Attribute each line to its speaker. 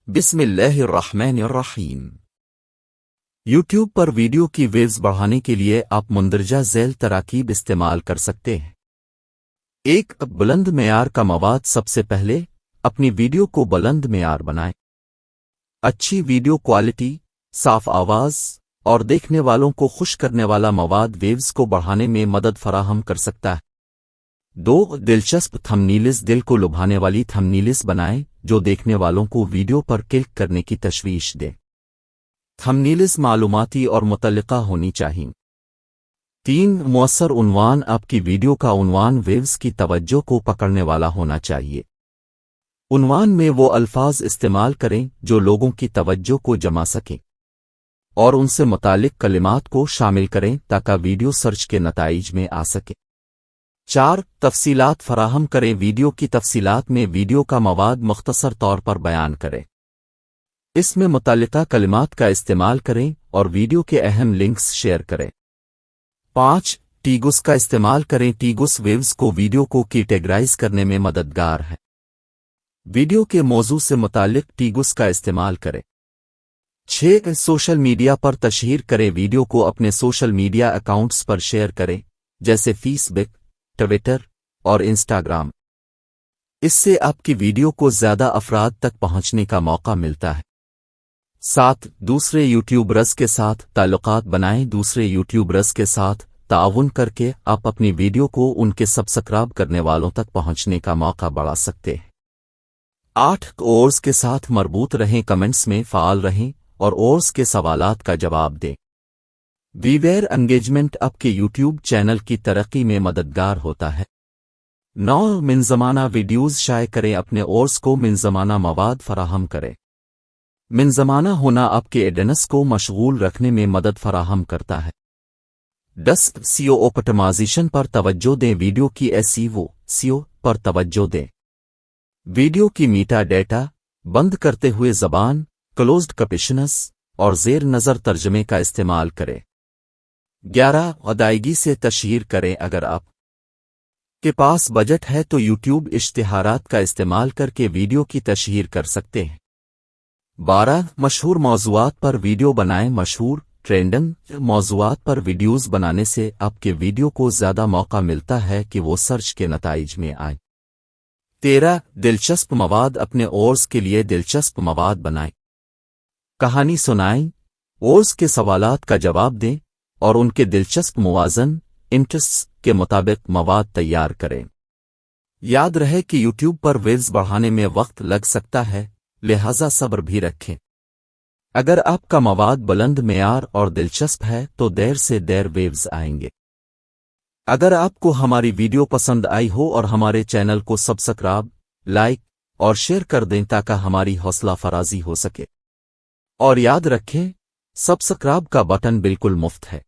Speaker 1: بسم اللہ الرحمن الرحیم۔ یوٹیوب پر ویڈیو کی ویوز بڑھانے کے لیے آپ مندرجہ ذیل تراکیب استعمال کر سکتے ہیں۔ ایک بلند معیار کا مواد۔ سب سے پہلے اپنی ویڈیو کو بلند معیار بنائیں۔ اچھی ویڈیو کوالٹی، صاف آواز اور دیکھنے والوں کو خوش کرنے والا مواد ویوز کو بڑھانے میں مدد فراہم کر سکتا ہے۔ 2 دلچسپ تھمبنیلز۔ دل کو لبھانے والی تھمبنیلز بنائیں جو دیکھنے والوں کو ویڈیو پر کلک کرنے کی تشویش دیں۔ تھمبنیلز معلوماتی اور متعلقہ ہونی چاہئیں۔ 3 مؤثر عنوان۔ آپ کی ویڈیو کا عنوان ویوز کی توجہ کو پکڑنے والا ہونا چاہیے۔ عنوان میں وہ الفاظ استعمال کریں جو لوگوں کی توجہ کو جما سکیں اور ان سے متعلق کلمات کو شامل کریں تاکہ ویڈیو سرچ کے نتائج میں آ سکے۔ 4 تفصیلات فراہم کریں۔ ویڈیو کی تفصیلات میں ویڈیو کا مواد مختصر طور پر بیان کریں۔ اس میں متعلقہ کلمات کا استعمال کریں اور ویڈیو کے اہم لنکس شیئر کریں۔ 5 ٹیگز کا استعمال کریں۔ ٹیگز ویوز کو ویڈیو کو کیٹیگرائز کرنے میں مددگار ہے۔ ویڈیو کے موضوع سے متعلق ٹیگز کا استعمال کریں۔ 6 سوشل میڈیا پر تشہیر کریں۔ ویڈیو کو اپنے سوشل میڈیا اکاؤنٹس پر شیئر کریں جیسے فیس بک، ٹویٹر اور انسٹاگرام۔ اس سے آپ کی ویڈیو کو زیادہ افراد تک پہنچنے کا موقع ملتا ہے۔ 7 دوسرے یوٹیوبرز کے ساتھ تعلقات بنائیں۔ دوسرے یوٹیوبرز کے ساتھ تعاون کر کے آپ اپنی ویڈیو کو ان کے سبسکرائب کرنے والوں تک پہنچنے کا موقع بڑھا سکتے ہیں۔ 8 اورز کے ساتھ مربوط رہیں۔ کمنٹس میں فعال رہیں اور اورز کے سوالات کا جواب دیں۔ ویور انگیجمنٹ آپ کے یوٹیوب چینل کی ترقی میں مددگار ہوتا ہے۔ 9 من زمانہ ویڈیوز شائع کریں۔ اپنے اورز کو من زمانہ مواد فراہم کریں۔ من زمانہ ہونا آپ کے ایڈینس کو مشغول رکھنے میں مدد فراہم کرتا ہے۔ 10 SEO آپٹمائزیشن پر توجہ دیں۔ ویڈیو کی SEO پر توجہ دیں۔ ویڈیو کی میٹا ڈیٹا بند کرتے ہوئے زبان، کلوزڈ کیپشنز اور زیر نظر ترجمے کا استعمال کریں۔ 11 ادائیگی سے تشہیر کریں۔ اگر آپ کے پاس بجٹ ہے تو یوٹیوب اشتہارات کا استعمال کر کے ویڈیو کی تشہیر کر سکتے ہیں۔ 12 مشہور موضوعات پر ویڈیو بنائیں۔ مشہور ٹرینڈنگ موضوعات پر ویڈیوز بنانے سے آپ کے ویڈیو کو زیادہ موقع ملتا ہے کہ وہ سرچ کے نتائج میں آئیں۔ 13 دلچسپ مواد۔ اپنے اورز کے لیے دلچسپ مواد بنائیں۔ کہانی سنائیں، اورز کے سوالات کا جواب دیں اور ان کے دلچسپ موازن انٹرسٹس کے مطابق مواد تیار کریں۔ یاد رہے کہ یوٹیوب پر ویوز بڑھانے میں وقت لگ سکتا ہے، لہذا صبر بھی رکھیں۔ اگر آپ کا مواد بلند معیار اور دلچسپ ہے تو دیر سے دیر ویوز آئیں گے۔ اگر آپ کو ہماری ویڈیو پسند آئی ہو اور ہمارے چینل کو سبسکرائب، لائک اور شیئر کر دیں تاکہ ہماری حوصلہ افزائی ہو سکے۔ اور یاد رکھیں، سبسکرائب کا بٹن بالکل مفت ہے۔